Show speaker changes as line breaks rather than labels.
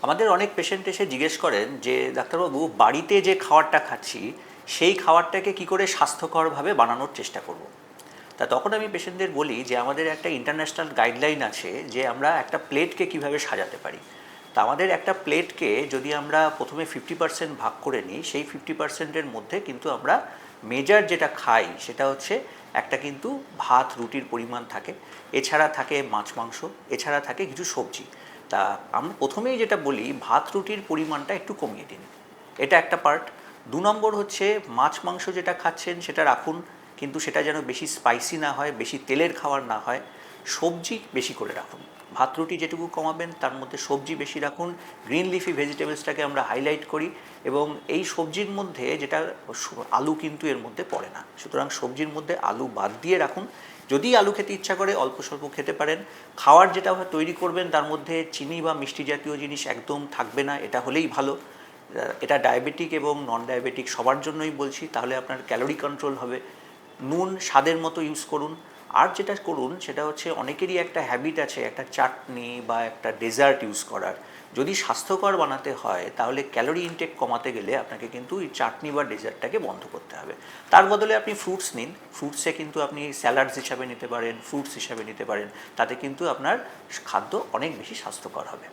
আমাদের অনেক পেশেন্ট এসে জিজ্ঞেস করেন যে ডাক্তারবাবু বাড়িতে যে খাবারটা খাচ্ছি সেই খাবারটাকে কি করে স্বাস্থ্যকরভাবে বানানোর চেষ্টা করব। তা তখন আমি পেশেন্টদের বলি যে আমাদের একটা ইন্টারন্যাশনাল গাইডলাইন আছে যে আমরা একটা প্লেটকে কিভাবে সাজাতে পারি। তা আমাদের একটা প্লেটকে যদি আমরা প্রথমে 50% ভাগ করে নিই, সেই 50%-এর মধ্যে কিন্তু আমরা মেজার যেটা খাই সেটা হচ্ছে একটা কিন্তু ভাত রুটির পরিমাণ থাকে, এছাড়া থাকে মাছ মাংস, এছাড়া থাকে কিছু সবজি। তা আমরা প্রথমেই যেটা বলি ভাত রুটির পরিমাণটা একটু কমিয়ে দিন, এটা একটা পার্ট। 2 নম্বর হচ্ছে মাছ মাংস যেটা খাচ্ছেন সেটা রাখুন, কিন্তু সেটা যেন বেশি স্পাইসি না হয়, বেশি তেলের খাবার না হয়। সবজি বেশি করে রাখুন, ভাত রুটি যেটুকু কমাবেন তার মধ্যে সবজি বেশি রাখুন। গ্রিন লিফি ভেজিটেবলসটাকে আমরা হাইলাইট করি, এবং এই সবজির মধ্যে যেটা আলু কিন্তু এর মধ্যে পড়ে না, সুতরাং সবজির মধ্যে আলু বাদ দিয়ে রাখুন। যদি আলু খেতে ইচ্ছা করে অল্প স্বল্প খেতে পারেন। খাওয়ার যেটা তৈরি করবেন তার মধ্যে চিনি বা মিষ্টি জাতীয় জিনিস একদম থাকবে না, এটা হলেই ভালো। এটা ডায়াবেটিক এবং নন ডায়াবেটিক সবার জন্যই বলছি, তাহলে আপনার ক্যালোরি কন্ট্রোল হবে। নুন স্বাদের মতো ইউজ করুন। আর যেটা করুন সেটা হচ্ছে অনেকেরই একটা হ্যাবিট আছে একটা চাটনি বা একটা ডেজার্ট ইউজ করার। যদি স্বাস্থ্যকর বানাতে হয় তাহলে ক্যালোরি ইনটেক কমাতে গেলে আপনাকে কিন্তু এই চাটনি বা ডেজার্টটাকে বন্ধ করতে হবে। তার বদলে আপনি ফ্রুটস নিন, ফ্রুটসে কিন্তু আপনি স্যালাডস হিসাবে নিতে পারেন, ফ্রুটস হিসাবে নিতে পারেন, তাতে কিন্তু আপনার খাদ্য অনেক বেশি স্বাস্থ্যকর হবে।